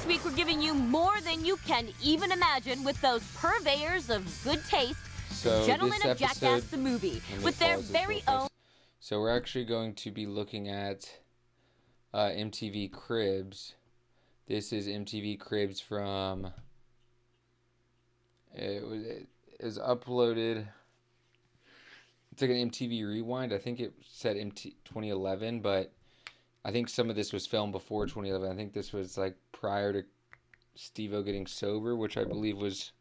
week, we're giving you more than you can even imagine with those purveyors of good taste, the Gentlemen of Jackass the movie, with their very own... So we're actually going to be looking at MTV Cribs. This is MTV Cribs from... It was uploaded... It's like an MTV Rewind. I think it said 2011, but I think some of this was filmed before 2011. I think this was like prior to Steve-O getting sober, which I believe was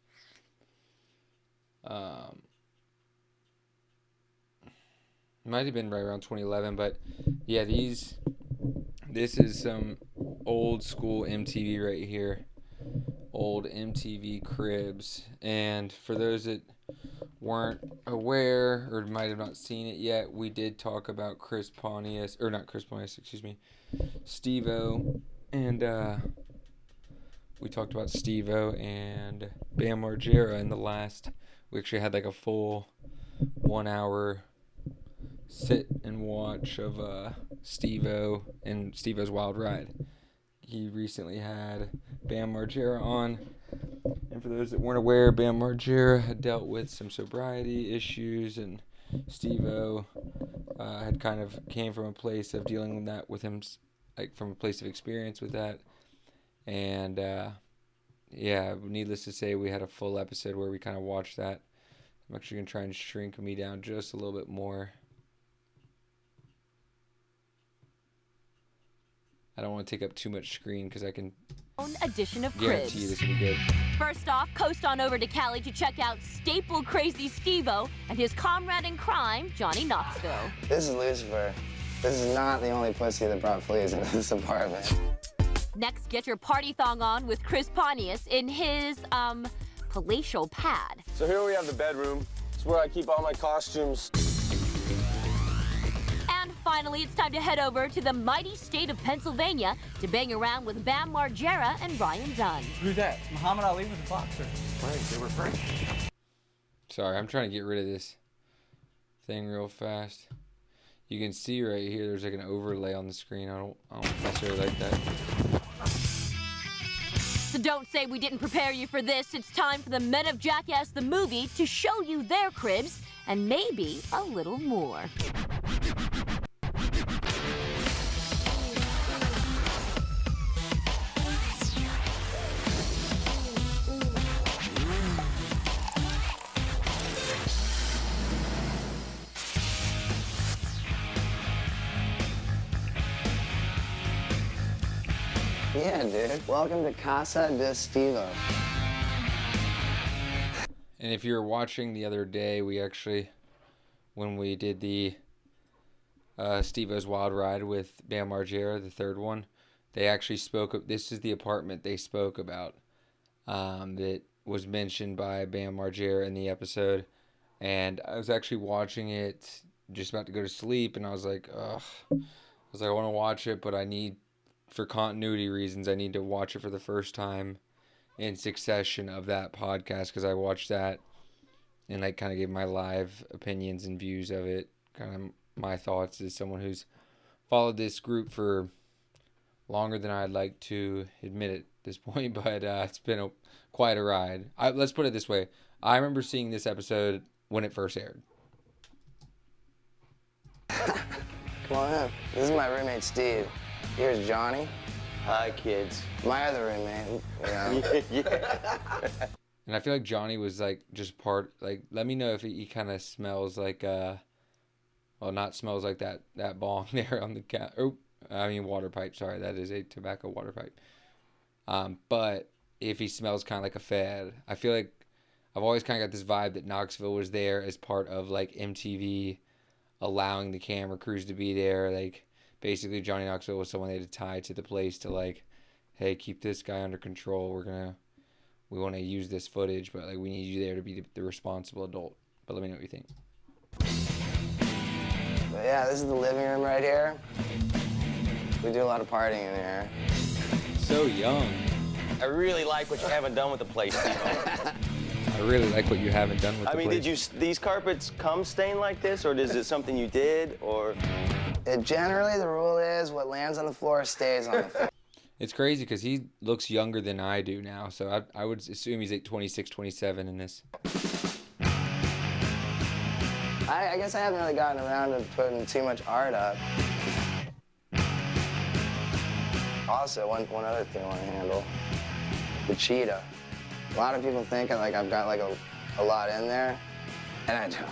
might have been right around 2011. But yeah, this is some old school MTV right here. Old MTV Cribs. And for those that weren't aware or might have not seen it yet, we did talk about Steve-O, and we talked about Steve-O and Bam Margera in the last. We actually had like a full 1 hour sit and watch of Steve-O and Steve-O's Wild Ride. He recently had Bam Margera on. And for those that weren't aware, Bam Margera had dealt with some sobriety issues, and Steve-O had kind of came from a place of dealing with that with him, like from a place of experience with that. And yeah, needless to say, we had a full episode where we kind of watched that. I'm actually going to try and shrink me down just a little bit more. I don't want to take up too much screen because I can edition of guarantee Cribs. you this will be good. First off, coast on over to Cali to check out staple crazy Steve-O and his comrade in crime, Johnny Knoxville. This is Lucifer. This is not the only pussy that brought fleas into this apartment. Next, get your party thong on with Pontius in his, palatial pad. So here we have the bedroom. It's where I keep all my costumes. And finally, it's time to head over to the mighty state of Pennsylvania to bang around with Bam Margera and Ryan Dunn. Who's that? Muhammad Ali was a boxer. Right, they were friends. Sorry, I'm trying to get rid of this thing real fast. You can see right here, there's like an overlay on the screen. I don't necessarily like that. So don't say we didn't prepare you for this. It's time for the Men of Jackass the movie to show you their cribs and maybe a little more. Yeah, dude. Welcome to Casa de Steve-O. And if you were watching the other day, we actually, when we did the Steve-O's Wild Ride with Bam Margera, the third one, they actually spoke of, this is the apartment they spoke about that was mentioned by Bam Margera in the episode. And I was actually watching it, just about to go to sleep, and I was like, ugh. I was like, I want to watch it, but I need, for continuity reasons, I need to watch it for the first time in succession of that podcast, because I watched that and I kind of gave my live opinions and views of it, kind of my thoughts as someone who's followed this group for longer than I'd like to admit at this point, but it's been quite a ride. Let's put it this way. I remember seeing this episode when it first aired. Come on in. This is my roommate, Steve. Here's Johnny. Hi, kids. My other roommate, you know. Yeah. And I feel like Johnny was like just part, like, let me know if he kind of smells like, well, not smells like that bong there on the cat. Water pipe. Sorry, that is a tobacco water pipe. But if he smells kind of like a fad, I feel like I've always kind of got this vibe that Knoxville was there as part of like MTV allowing the camera crews to be there. Like, basically Johnny Knoxville was someone they had to tie to the place to like, hey, keep this guy under control. We want to use this footage, but like we need you there to be the responsible adult. But let me know what you think. But yeah, this is the living room right here. We do a lot of partying in here. So young. I really like what you haven't done with the place, Steve-O. I really like what you haven't done with the place. Did these carpets come stained like this, or is it something you did, or? Generally, the rule is what lands on the floor stays on the floor. It's crazy because he looks younger than I do now, so I would assume he's like 26, 27 in this. I guess I haven't really gotten around to putting too much art up. Also, one other thing I want to handle, the cheetah. A lot of people think like I've got like a lot in there, and I don't.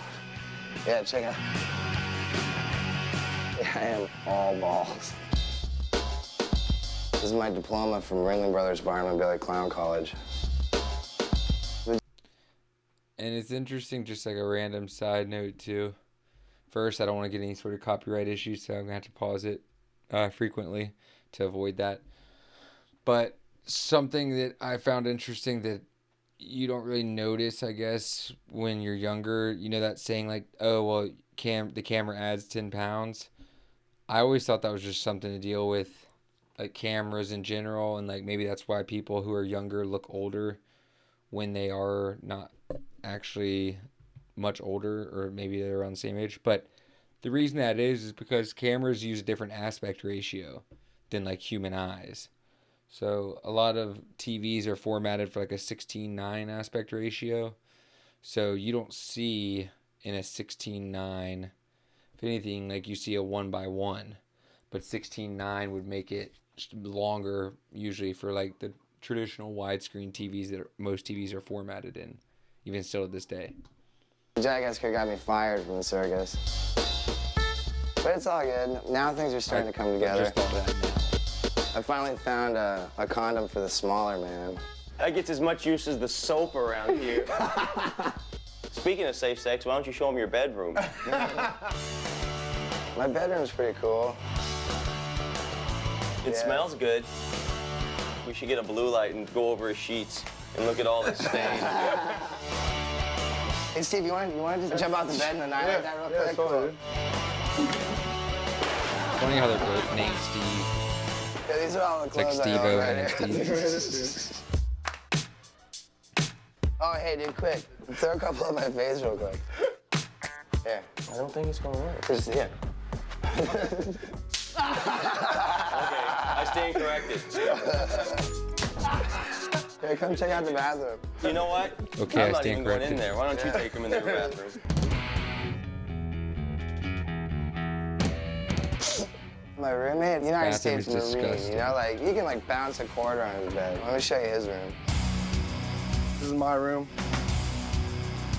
Yeah, check it out. Yeah, I am all balls. This is my diploma from Ringling Brothers Bar and Billy Clown College. And it's interesting, just like a random side note too. First, I don't want to get any sort of copyright issues, so I'm going to have to pause it frequently to avoid that. But something that I found interesting that you don't really notice, I guess, when you're younger, you know that saying like, oh, well, the camera adds 10 pounds. I always thought that was just something to deal with like cameras in general, and like maybe that's why people who are younger look older when they are not actually much older, or maybe they're around the same age. But the reason that is because cameras use a different aspect ratio than like human eyes. So a lot of TVs are formatted for like a 16:9 aspect ratio. So you don't see in a 16:9, if anything, like you see a 1:1. But 16:9 would make it longer, usually for like the traditional widescreen TVs that most TVs are formatted in, even still to this day. Jackass could got me fired from the circus. But it's all good. Now things are starting to come together. Just thought that now. I finally found a condom for the smaller man. That gets as much use as the soap around here. Speaking of safe sex, why don't you show them your bedroom? My bedroom's pretty cool. It smells good. We should get a blue light and go over his sheets and look at all the stains. Hey, Steve, you want to just jump out the bed in the night like that real quick? Totally. Funny how they're both named Steve. Yeah, these are all the It's like clothes I Steve-O own right and here. Steve. Oh, hey, dude, quick. Throw a couple on my face real quick. Here. I don't think it's gonna work. Just, yeah. Okay, I stand corrected. Here, come check out the bathroom. You know what? Okay, I'm I not stand even going in corrected. there. Why don't you take him in their bathroom? My roommate, United Bathroom States is Marine, disgusting. you know, like, you can, like, bounce a quarter on his bed. Let me show you his room. This is my room.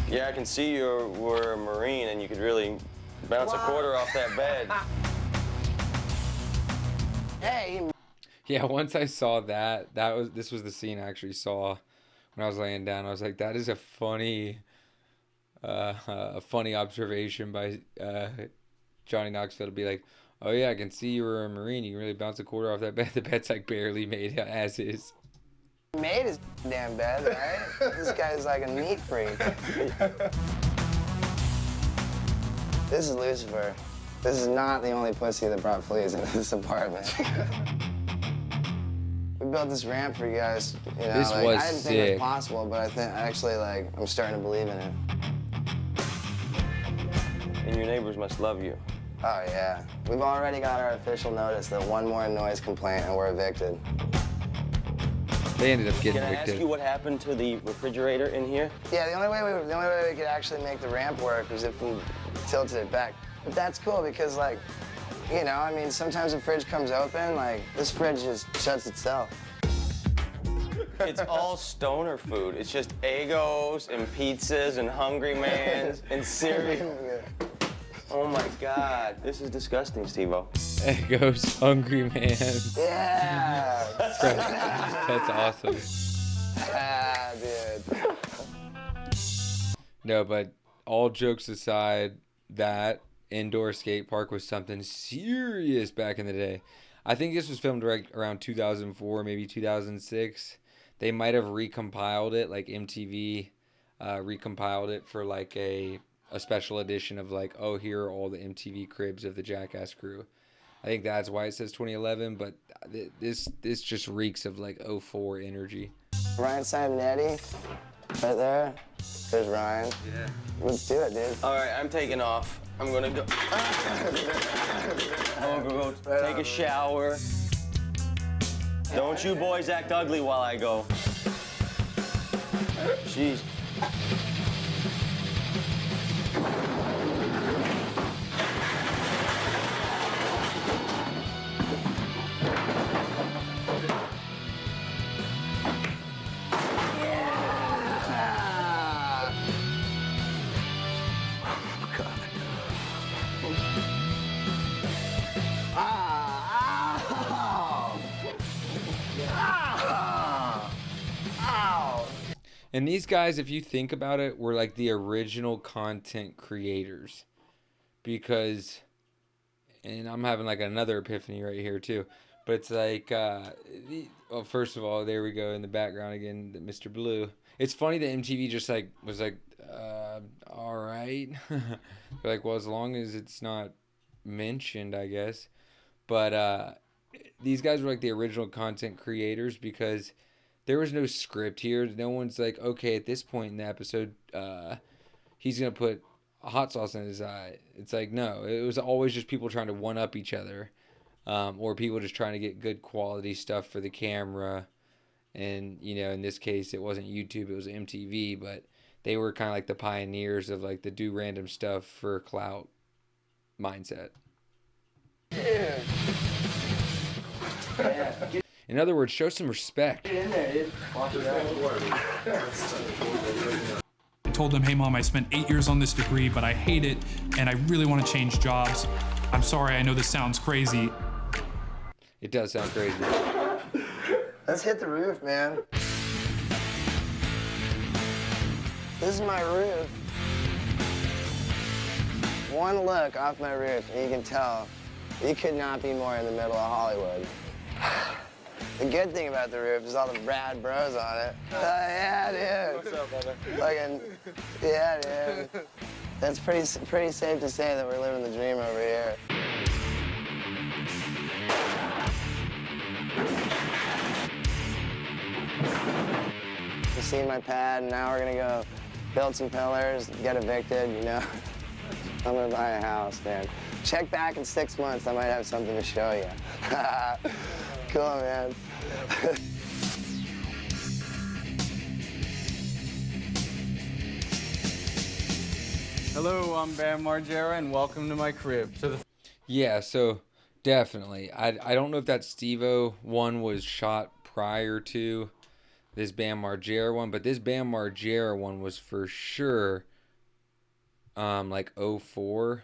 Yeah, I can see you were a Marine and you could really bounce a quarter off that bed. Hey, Yeah, once I saw this was the scene I actually saw when I was laying down. I was like, that is a funny observation by Johnny Knoxville to be like, oh yeah, I can see you were a Marine. You can really bounce a quarter off that bed. The bed's like barely made as is. he made his damn bed, right? This guy's like a neat freak. This is Lucifer. This is not the only pussy that brought fleas into this apartment. We built this ramp for you guys. You know, This like, was I didn't think it sick. was possible, but I think actually, like, I'm starting to believe in it. And your neighbors must love you. Oh yeah, we've already got our official notice that one more noise complaint and we're evicted. They ended up getting Can I ask evicted. you what happened to the refrigerator in here? Yeah, the only way we could actually make the ramp work was if we tilted it back. But that's cool because, like, you know, I mean, sometimes the fridge comes open, like, this fridge just shuts itself. It's all stoner food. It's just Eggos and pizzas and Hungry Man's and cereal. Oh my God, this is disgusting, Steve-O. It goes Hungry Man. Yeah! That's awesome. Ah, dude. No, but all jokes aside, that indoor skate park was something serious back in the day. I think this was filmed right around 2004, maybe 2006. They might have recompiled it, like MTV recompiled it for like a special edition of like, oh, here are all the MTV cribs of the Jackass crew. I think that's why it says 2011, but this just reeks of like 04 energy. Ryan Simonetti, right there. There's Ryan. Yeah. Let's do it, dude. All right, I'm taking off. I'm gonna go. I'm gonna go take a shower. Don't you boys act ugly while I go. Jeez. And these guys, if you think about it, were like the original content creators. Because, and I'm having like another epiphany right here too. But it's like, well, first of all, there we go in the background again, Mr. Blue. It's funny that MTV just like was like, all right. They're like, well, as long as it's not mentioned, I guess. But these guys were like the original content creators because there was no script here. No one's like, okay, at this point in the episode, he's going to put hot sauce in his eye. It's like, no, it was always just people trying to one-up each other. Or people just trying to get good quality stuff for the camera. And, you know, in this case, it wasn't YouTube, it was MTV. But they were kind of like the pioneers of like the do random stuff for clout mindset. Yeah. In other words, show some respect. I told them, hey mom, I spent 8 years on this degree, but I hate it, and I really want to change jobs. I'm sorry, I know this sounds crazy. It does sound crazy. Let's hit the roof, man. This is my roof. One look off my roof, and you can tell you could not be more in the middle of Hollywood. The good thing about the roof is all the rad bros on it. Yeah, dude. What's up, brother? Fucking, yeah, dude. That's pretty safe to say that we're living the dream over here. You've seen my pad, and now we're gonna go build some pillars, get evicted, you know. I'm gonna buy a house, man. Check back in 6 months, I might have something to show you. Cool, man. Hello, I'm Bam Margera, and welcome to my crib. Yeah, so definitely. I don't know if that Steve-O one was shot prior to this Bam Margera one, but this Bam Margera one was for sure like 04.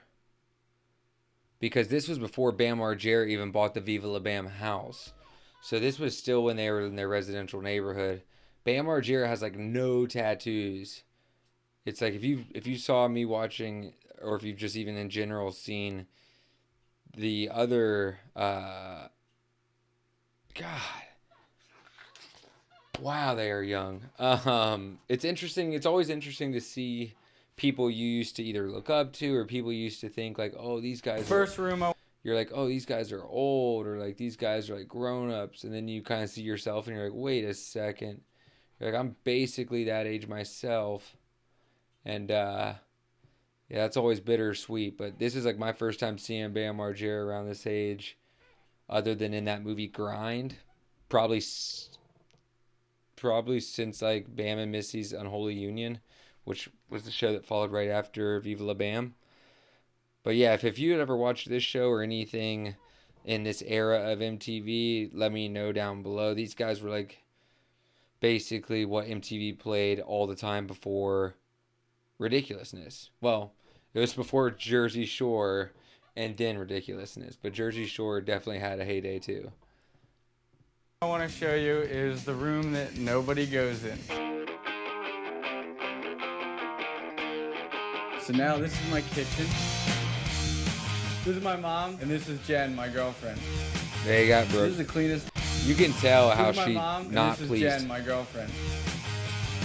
Because this was before Bam Margera even bought the Viva La Bam house. So this was still when they were in their residential neighborhood. Bam Margera has like no tattoos. It's like if you saw me watching, or if you've just even in general seen the other God. Wow, they are young. It's interesting. It's always interesting to see people you used to either look up to or people you used to think like, oh, these guys you're like, oh, these guys are old, or like these guys are like grown-ups, and then you kind of see yourself and you're like, wait a second, you're like, I'm basically that age myself. And yeah, that's always bittersweet. But this is like my first time seeing Bam Margera around this age, other than in that movie Grind, probably since like Bam and Missy's Unholy Union, which was the show that followed right after Viva La Bam. But yeah, if you had ever watched this show or anything in this era of MTV, let me know down below. These guys were like basically what MTV played all the time before Ridiculousness. Well, it was before Jersey Shore and then Ridiculousness, but Jersey Shore definitely had a heyday too. What I want to show you is the room that nobody goes in. So now this is my kitchen. This is my mom, and this is Jen, my girlfriend. There you got, bro. This is the cleanest. You can tell how this is my she mom, and not this pleased. is Jen, my girlfriend.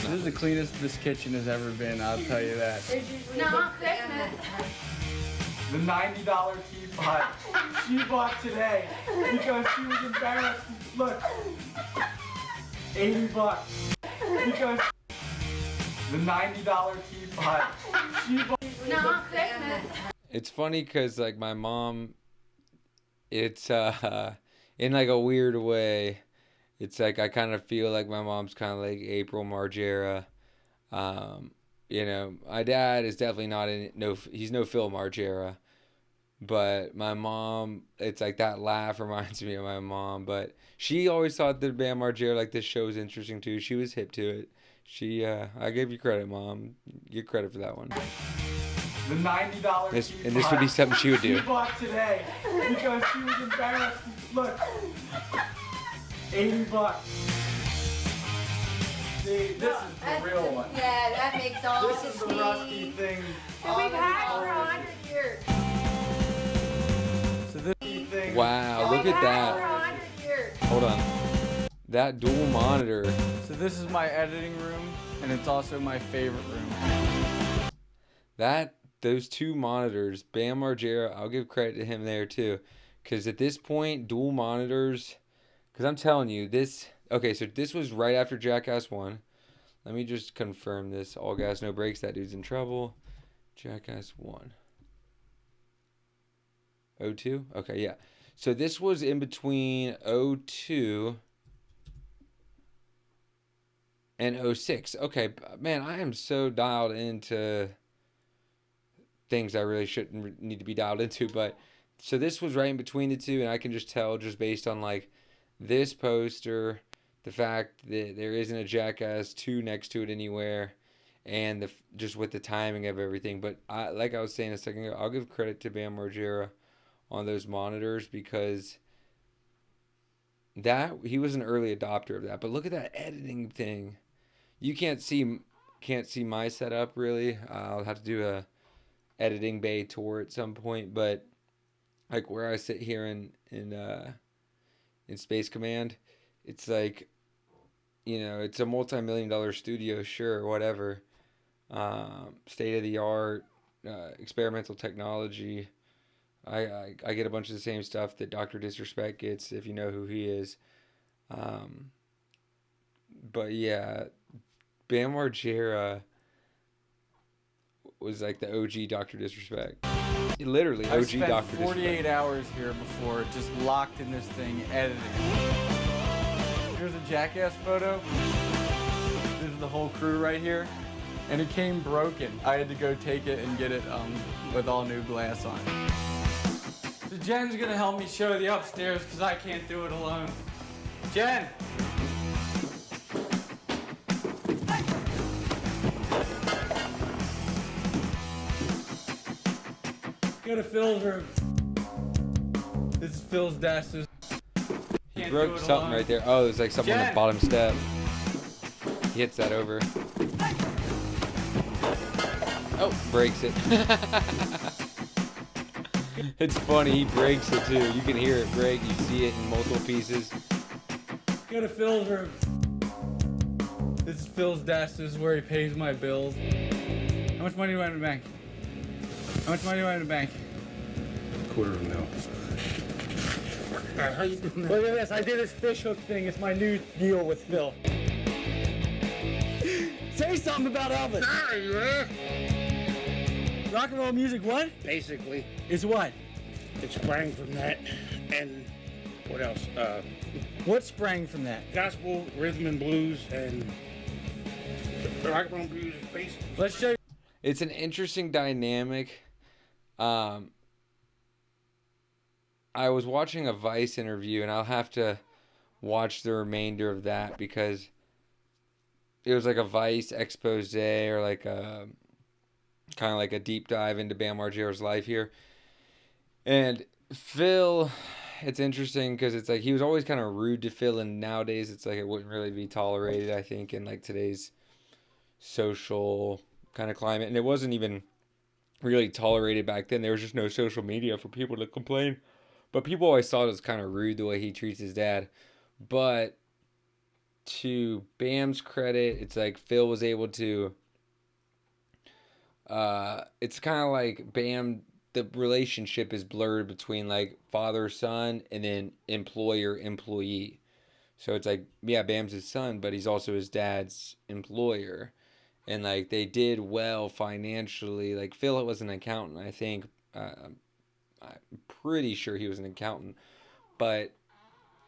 This is the cleanest this kitchen has ever been, I'll tell you that. Not Christmas. The $90 teapot she bought today because she was embarrassed. Look, $80 because the $90 teapot she bought. Not Christmas. It's funny because like my mom, it's in like a weird way, It's like I kind of feel like my mom's kind of like April Margera. You know, my dad is definitely not he's no Phil Margera. But my mom, it's like that laugh reminds me of my mom. But she always thought that Bam Margera, like this show, was interesting too. She was hip to it. I gave you credit, Mom. Get credit for that one. The $90 And this would be something she would do. She bought today because she was embarrassed. Look, $80. See, this is the real one. Yeah, that makes all This is the rusty thing. That we've had for 100 years. So this thing. Wow, look at that. Hold on. That dual monitor. So this is my editing room, and it's also my favorite room. Those two monitors, Bam Margera, I'll give credit to him there too. Because at this point, dual monitors, because I'm telling you, okay, so this was right after Jackass 1. Let me just confirm this. All gas, no brakes, that dude's in trouble. Jackass 1. 02? Okay, yeah. So this was in between 02 and 06. Okay, man, I am so dialed into things I really shouldn't need to be dialed into. But so this was right in between the two, and I can just tell just based on like this poster, the fact that there isn't a Jackass 2 next to it anywhere, and just with the timing of everything. But like I was saying a second ago, I'll give credit to Bam Margera on those monitors because he was an early adopter of that. But look at that editing thing. You can't see my setup really. I'll have to do a editing bay tour at some point, but like where I sit here in Space Command, it's like, you know, it's a multi-million-dollar studio, sure, whatever. State of the art, experimental technology. I get a bunch of the same stuff that Dr. Disrespect gets, if you know who he is. But yeah, Bam Margera was like the OG Dr. Disrespect. Literally OG Dr. Disrespect. I spent 48 hours here before, just locked in this thing, editing. Here's a Jackass photo. This is the whole crew right here. And it came broken. I had to go take it and get it with all new glass on. So Jen's gonna help me show the upstairs because I can't do it alone. Jen! Go to Phil's room. This is Phil's desk. He broke something right there. Oh, there's like something on the bottom step. He hits that over. Oh, breaks it. It's funny, he breaks it too. You can hear it break. You see it in multiple pieces. Go to Phil's room. This is Phil's desk. This is where he pays my bills. How much money do I have in the bank? How much money do I have in the bank? $250,000. How you doing that? Look at this. I did this fish hook thing. It's my new deal with Phil. Say something about Elvis. Sorry, man. Rock and roll music, what? Basically, Is what? it sprang from that, and what else? What sprang from that? Gospel, rhythm and blues, and rock and roll music, basically. Let's show you. It's an interesting dynamic. I was watching a Vice interview, and I'll have to watch the remainder of that because it was like a Vice expose or like a kind of like a deep dive into Bam Margera's life here. And Phil, it's interesting because it's like he was always kind of rude to Phil, and nowadays it's like it wouldn't really be tolerated, I think, in like today's social kind of climate. And it wasn't even really tolerated back then. There was just no social media for people to complain. But people always thought it was kind of rude the way he treats his dad. But to Bam's credit, it's like Phil was able to... it's kind of like Bam, the relationship is blurred between like father-son and then employer-employee. So it's like, yeah, Bam's his son, but he's also his dad's employer. And like they did well financially. Like Phil was an accountant, I think. I'm pretty sure he was an accountant. But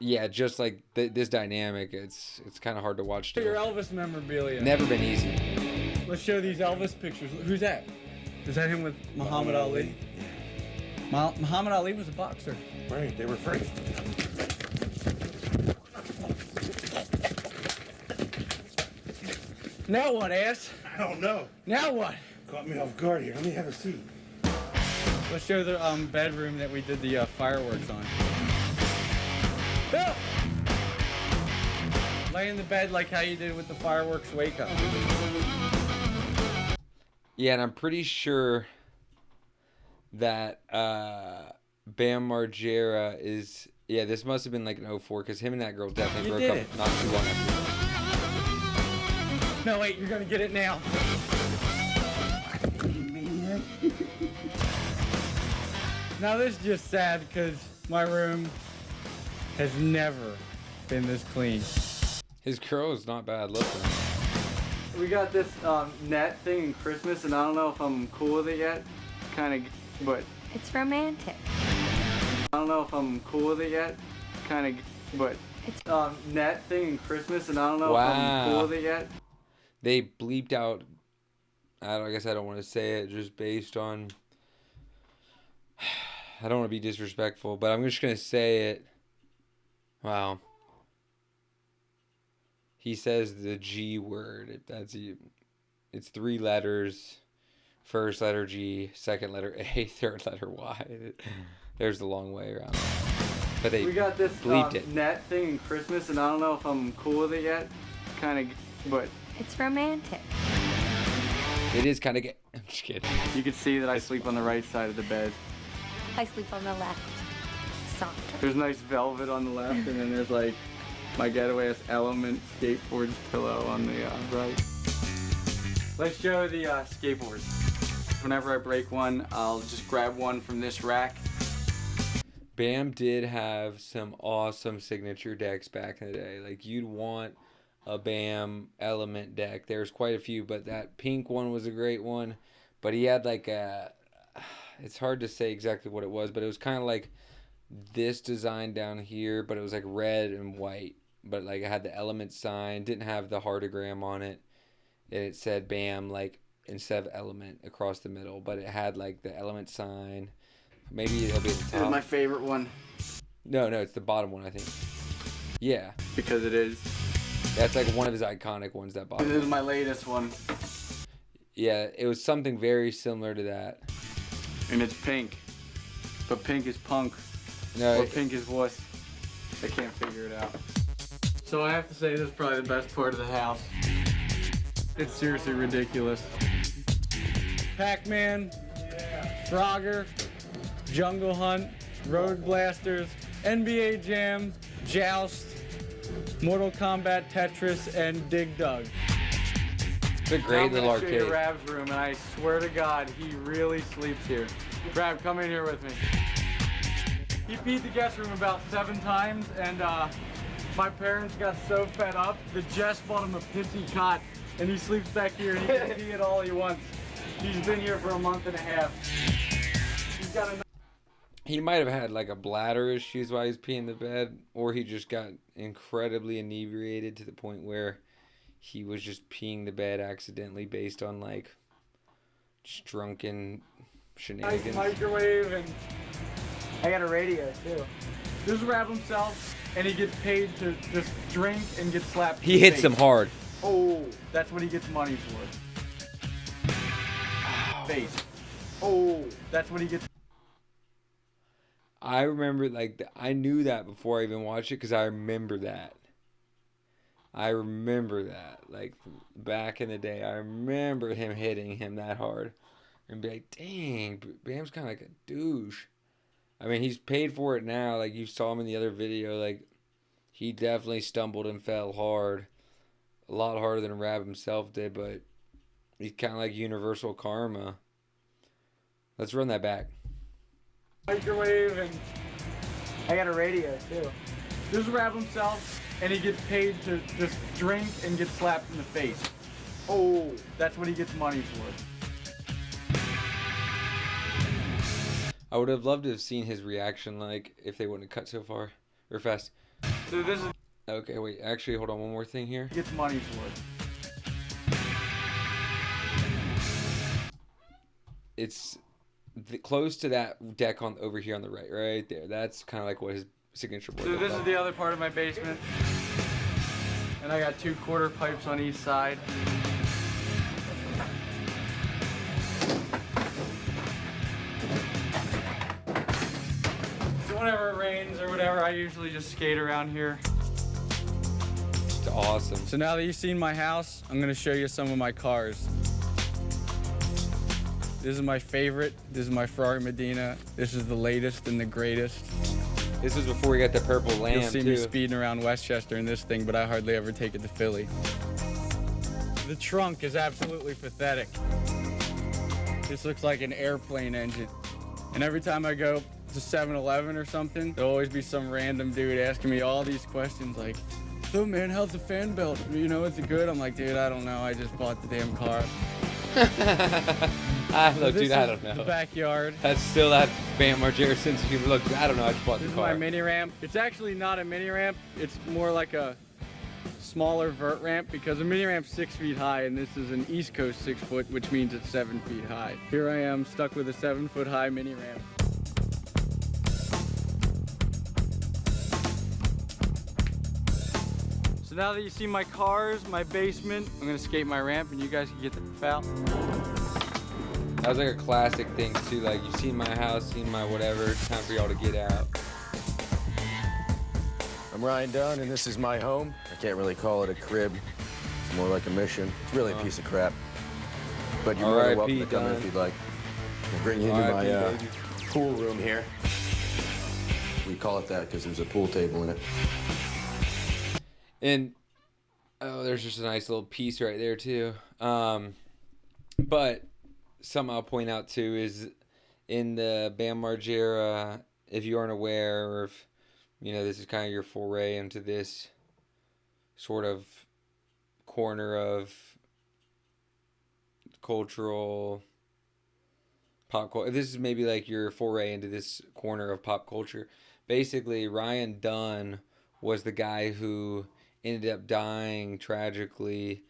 yeah, just like this dynamic, it's kind of hard to watch. Your Elvis memorabilia. Never been easy. Let's show these Elvis pictures. Who's that? Is that him with Muhammad Ali? Muhammad Ali was a boxer. Right, they were friends. Now what, ass? I don't know. Now what? Caught me off guard here. Let me have a seat. Let's show the bedroom that we did the fireworks on. Bill! Lay in the bed like how you did with the fireworks wake up. Yeah, and I'm pretty sure that Bam Margera is... Yeah, this must have been like an 04, because him and that girl definitely broke up not too long after that. No, wait, you're gonna get it now. Now this is just sad because my room has never been this clean. His girl is not bad looking. We got this net thing in Christmas, and I don't know if I'm cool with it yet. Kind of, but It's romantic. I don't know if I'm cool with it yet. Kind of, but it's net thing in Christmas, and I don't know if I'm cool with it yet. They bleeped out, I guess I don't want to say it just based on, I don't want to be disrespectful, but I'm just going to say it. Wow. He says the G word. It's 3 letters. First letter G, second letter A, third letter Y. There's the long way around. But we got this bleeped it. Net thing in Christmas, and I don't know if I'm cool with it yet. Kind of, but It's romantic. it is kind of gay. I'm just kidding. you can see that I sleep on the right side of the bed. I sleep on the left. Softer. There's nice velvet on the left, and then there's like my getaway Element skateboard pillow on the right. Let's show the skateboards. Whenever I break one, I'll just grab one from this rack. Bam did have some awesome signature decks back in the day. Like, you'd want a Bam Element deck. There's quite a few, but that pink one was a great one. But he had like a... It's hard to say exactly what it was, but it was kind of like this design down here, but it was like red and white. But like it had the Element sign, didn't have the heartogram on it. And it said Bam, like, instead of Element across the middle, but it had like the Element sign. Maybe it'll be at the top. This is my favorite one. No, it's the bottom one, I think. Yeah. Because it is. That's like one of his iconic ones, that bottom. This is my latest one. Yeah, it was something very similar to that. And it's pink. But pink is punk. No, or pink is wuss. I can't figure it out. So I have to say this is probably the best part of the house. It's seriously ridiculous. Pac-Man, Frogger, Jungle Hunt, Road Blasters, NBA Jam, Joust, Mortal Kombat Tetris, and Dig Dug. It's a great little arcade. I'm gonna show you Rab's room, and I swear to God, he really sleeps here. Rab, come in here with me. He peed the guest room about 7 times, and my parents got so fed up that Jess bought him a pissy cot, and he sleeps back here, and he can pee it all he wants. He's been here for a month and a half. He's got a... He might have had like a bladder issues while he was peeing the bed, or he just got incredibly inebriated to the point where he was just peeing the bed accidentally based on like just drunken shenanigans. Nice microwave, and I got a radio too. This is Rab himself, and he gets paid to just drink and get slapped. He hits them hard. Oh, that's what he gets money for. Face. Oh, that's what he gets. I remember, like, I knew that before I even watched it because I remember that. Like, back in the day, I remember him hitting him that hard. And be like, dang, Bam's kind of like a douche. I mean, he's paid for it now. Like, you saw him in the other video. Like, he definitely stumbled and fell hard. A lot harder than Rab himself did, but he's kind of like universal karma. Let's run that back. Microwave, and I got a radio too. This is Rab himself, and he gets paid to just drink and get slapped in the face. Oh, that's what he gets money for. I would have loved to have seen his reaction, like, if they wouldn't have cut so far or fast. So this is... Okay, wait, actually, hold on, one more thing here. Gets money for it. It's close to that deck on over here on the right there. That's kind of like what his signature board So looks this like. is the other part of my basement. And I got 2 quarter pipes on each side. So whenever it rains or whatever, I usually just skate around here. It's awesome. So now that you've seen my house, I'm gonna show you some of my cars. This is my favorite. This is my Ferrari Medina. This is the latest and the greatest. This was before we got the purple lamb, You'll see me speeding around Westchester in this thing, but I hardly ever take it to Philly. The trunk is absolutely pathetic. This looks like an airplane engine. And every time I go to 7-Eleven or something, there'll always be some random dude asking me all these questions like, so man, how's the fan belt? You know, is it good? I'm like, dude, I don't know. I just bought the damn car. I don't know, dude, I don't know. The backyard. That's still that Bam Margera sense of humor. Look, I don't know, I just bought the This is car. my mini ramp. It's actually not a mini ramp. It's more like a smaller vert ramp because a mini ramp's 6 feet high and this is an East Coast 6 foot, which means it's 7 feet high. Here I am stuck with a 7 foot high mini ramp. So now that you see my cars, my basement, I'm gonna skate my ramp and you guys can get the F out. That was like a classic thing too, like you've seen my house, seen my whatever, it's time for y'all to get out. I'm Ryan Dunn, and this is my home. I can't really call it a crib. It's more like a mission. It's really a piece of crap. But you're more than welcome to come in if you'd like. I'll bring you into my pool room here. We call it that because there's a pool table in it. And, oh, there's just a nice little piece right there too. But something I'll point out too is in the Bam Margera, if you aren't aware or if, you know, this is kind of your foray into this sort of corner of cultural pop culture. This is maybe like your foray into this corner of pop culture. Basically, Ryan Dunn was the guy who ended up dying tragically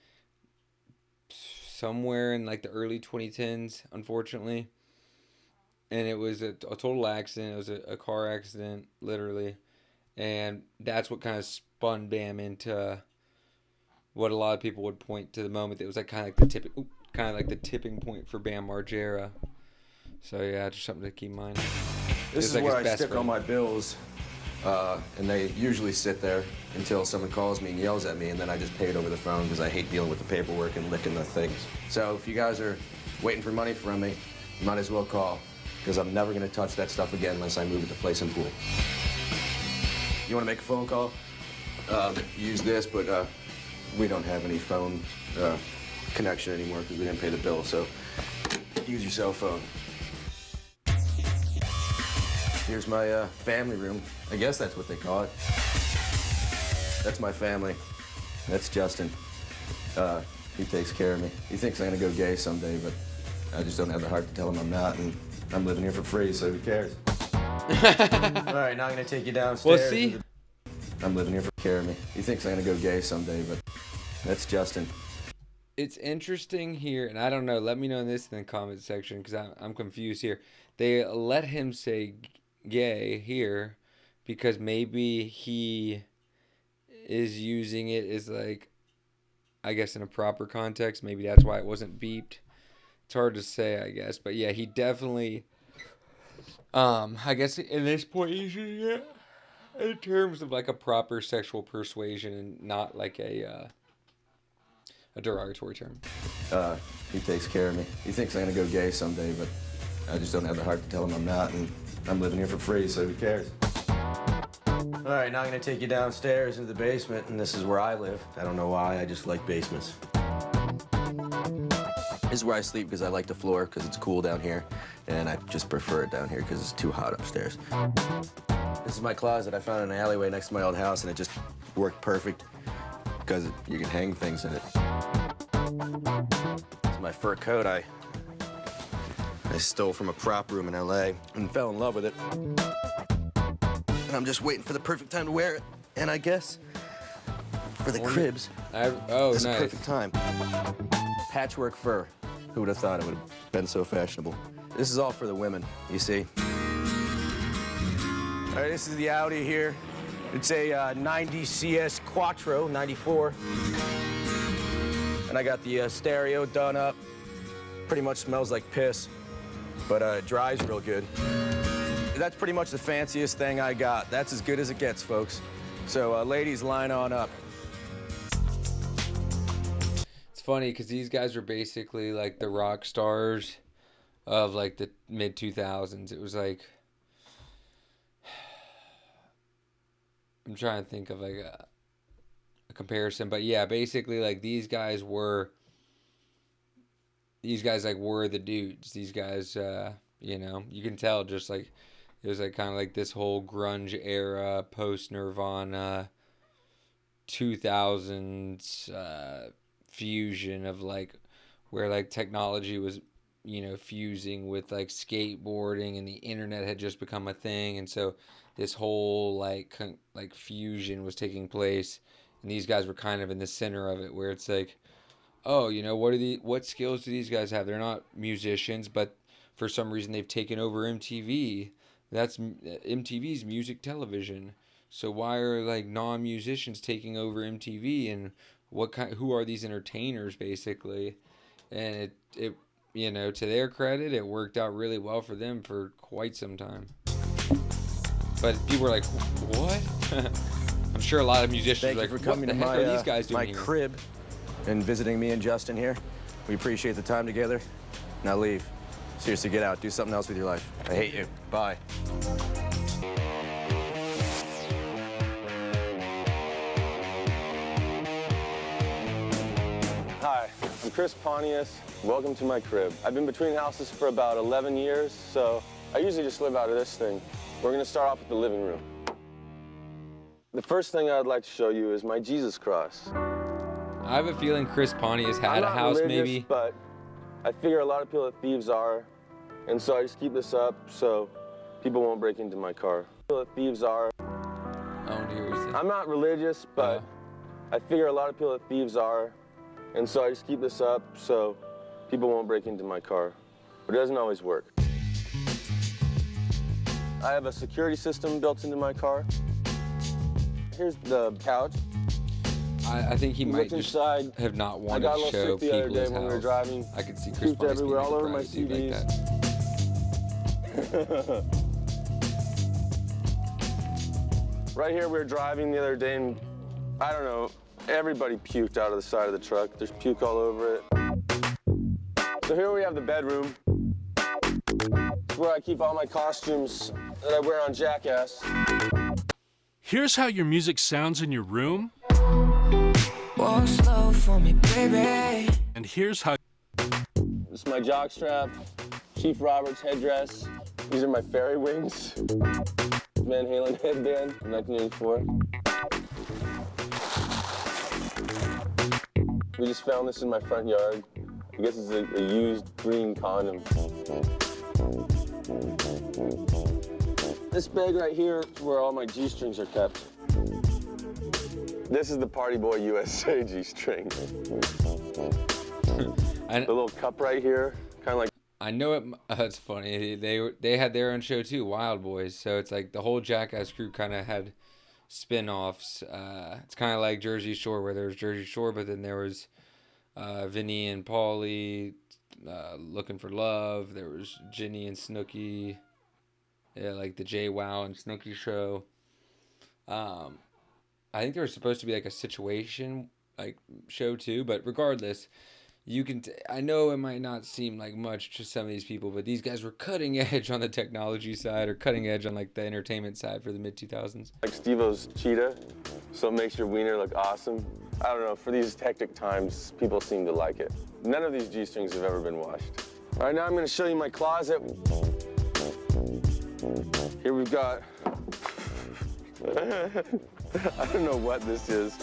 somewhere in like the early 2010s, unfortunately. And it was a total accident. It was a car accident, literally. And that's what kind of spun Bam into what a lot of people would point to the moment that was like kind of like the tipping point for Bam Margera. So yeah, just something to keep in mind. This is like where I stick all my bills, and they usually sit there until someone calls me and yells at me, and then I just pay it over the phone because I hate dealing with the paperwork and licking the things. So if you guys are waiting for money from me, you might as well call, because I'm never going to touch that stuff again unless I move it to place and pool. You want to make a phone call? Use this, but we don't have any phone connection anymore because we didn't pay the bill, so use your cell phone. Here's my family room. I guess that's what they call it. That's my family. That's Justin. He takes care of me. He thinks I'm gonna go gay someday, but I just don't have the heart to tell him I'm not, and I'm living here for free, so who cares? All right, now I'm gonna take you downstairs. Well, see? I'm living here for care of me. He thinks I'm gonna go gay someday, but that's Justin. It's interesting here, and I don't know, let me know this in the comment section, because I'm confused here. They let him say gay here because maybe he is using it as like, I guess in a proper context. Maybe that's why it wasn't beeped. It's hard to say, I guess. But yeah, he definitely, I guess in this point he's using it in terms of like a proper sexual persuasion and not like a derogatory term. He takes care of me. He thinks I'm gonna go gay someday, but I just don't have the heart to tell him I'm not, and I'm living here for free, so who cares? All right, now I'm gonna take you downstairs into the basement, and this is where I live. I don't know why, I just like basements. This is where I sleep because I like the floor because it's cool down here, and I just prefer it down here because it's too hot upstairs. This is my closet. I found in an alleyway next to my old house, and it just worked perfect because you can hang things in it. This is my fur coat I stole from a prop room in LA and fell in love with it. And I'm just waiting for the perfect time to wear it. And I guess for the cribs, oh, this nice. is perfect time. Patchwork fur. Who would have thought it would have been so fashionable? This is all for the women, you see. All right, this is the Audi here. It's a 90 CS Quattro, 94. And I got the stereo done up. Pretty much smells like piss, but it dries real good. That's pretty much the fanciest thing I got. That's as good as it gets, folks. So ladies, line on up. It's funny because these guys were basically like the rock stars of like the mid 2000s. It was like, I'm trying to think of like a comparison, but yeah, basically like these guys were the dudes. These guys, you know, you can tell just like it was like kind of like this whole grunge era, post Nirvana, 2000s fusion of like where like technology was, you know, fusing with like skateboarding, and the internet had just become a thing, and so this whole like fusion was taking place, and these guys were kind of in the center of it, where it's like, oh, you know, what skills do these guys have? They're not musicians, but for some reason they've taken over MTV. That's MTV's music television. So why are like non-musicians taking over MTV, and who are these entertainers basically? And it you know, to their credit, it worked out really well for them for quite some time. But people were like, what? I'm sure a lot of musicians were like, what the heck are these guys doing here? My crib and visiting me and Justin here. We appreciate the time together. Now leave. Seriously, get out. Do something else with your life. I hate you. Bye. Hi, I'm Chris Pontius. Welcome to my crib. I've been between houses for about 11 years, so I usually just live out of this thing. We're gonna start off with the living room. The first thing I'd like to show you is my Jesus cross. I have a feeling Chris Pontius had a house, maybe. But I figure a lot of people are thieves are, and so I just keep this up so people won't break into my car. Thieves are. I'm not religious, but I figure a lot of people are thieves are, and so I just keep this up so people won't break into my car. But it doesn't always work. I have a security system built into my car. Here's the couch. I think he might just have not wanted to show people his house. When we were driving. I could see Chris Pontius everywhere, all over my CDs. Like right here, we were driving the other day, and I don't know, everybody puked out of the side of the truck. There's puke all over it. So here we have the bedroom. It's where I keep all my costumes that I wear on Jackass. Here's how your music sounds in your room. Walk slow for me, baby. And here's how. This is my jockstrap, Chief Roberts headdress. These are my fairy wings. Van Halen headband from 1984. We just found this in my front yard. I guess it's a used green condom. This bag right here is where all my G-strings are kept. This is the Party Boy USA G-string. The little cup right here, kind of like. I know it. That's funny. They had their own show too, Wild Boys. So it's like the whole Jackass crew kind of had spin-offs. It's kind of like Jersey Shore, where there was Jersey Shore, but then there was Vinny and Paulie, Looking for Love. There was Ginny and Snooki. Yeah, like the Jay Wow and Snooki show. I think there was supposed to be like a situation like show too, but regardless, you can. I know it might not seem like much to some of these people, but these guys were cutting edge on the technology side, or cutting edge on like the entertainment side for the mid 2000s. Like Steve-O's cheetah, so it makes your wiener look awesome. I don't know. For these hectic times, people seem to like it. None of these G-strings have ever been washed. All right, now I'm going to show you my closet. Here we've got. I don't know what this is.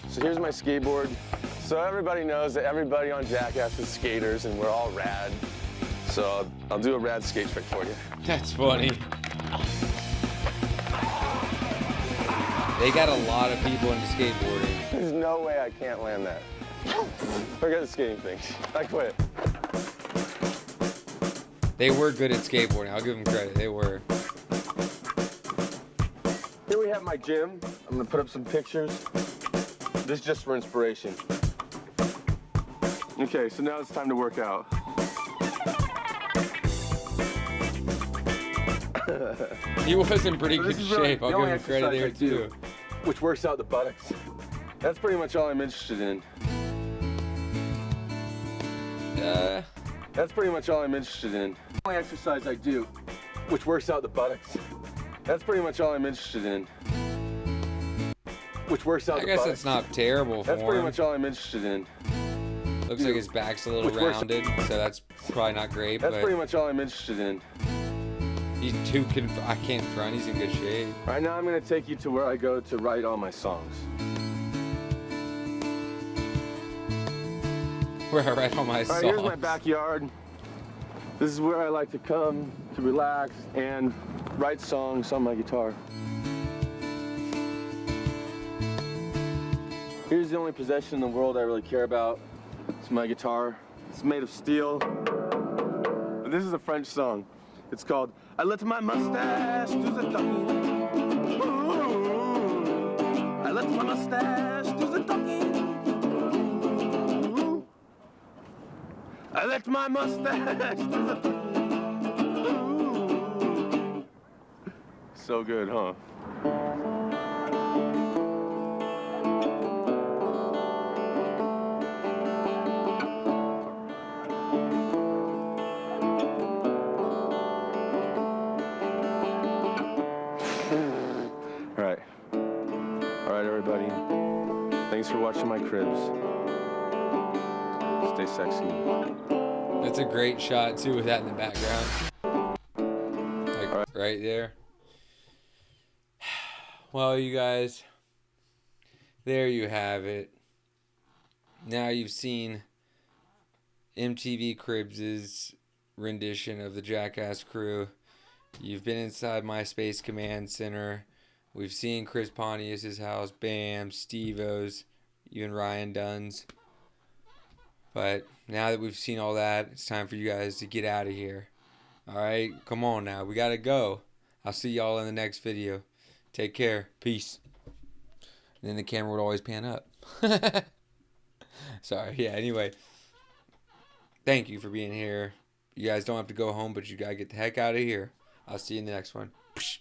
So here's my skateboard. So everybody knows that everybody on Jackass is skaters and we're all rad. So I'll do a rad skate trick for you. That's funny. They got a lot of people into skateboarding. There's no way I can't land that. Forget the skating thing. I quit. They were good at skateboarding. I'll give them credit. They were. Here we have my gym. I'm gonna put up some pictures. This is just for inspiration. Okay, so now it's time to work out. He was in pretty good shape. I'll give him credit there too. Which works out the buttocks. That's pretty much all I'm interested in. That's pretty much all I'm interested in. The only exercise I do, which works out the buttocks. That's pretty much all I'm interested in. Which works out the buttocks. I guess it's not terrible for him. That's pretty much all I'm interested in. Looks like his back's a little rounded, so that's probably not great. That's pretty much all I'm interested in. He's too I can't front. He's in good shape. All right, now I'm gonna take you to where I go to write all my songs. Where I write all my songs. All right, here's my backyard. This is where I like to come to relax and write songs on my guitar. Here's the only possession in the world I really care about. It's my guitar. It's made of steel. This is a French song. It's called I Let My Mustache Do the Talking. I let my mustache do the talking. I let my mustache do the talking. So good, huh? All right, everybody. Thanks for watching my cribs. Stay sexy. That's a great shot too, with that in the background. Like right there. Well, you guys, there you have it. Now you've seen MTV Cribs' rendition of the Jackass crew. You've been inside my Space Command Center. We've seen Chris Pontius' house, Bam, Steve-O's, even Ryan Dunn's. But now that we've seen all that, it's time for you guys to get out of here. Alright, come on now. We gotta go. I'll see y'all in the next video. Take care. Peace. And then the camera would always pan up. Sorry. Yeah, anyway. Thank you for being here. You guys don't have to go home, but you gotta get the heck out of here. I'll see you in the next one. Psh.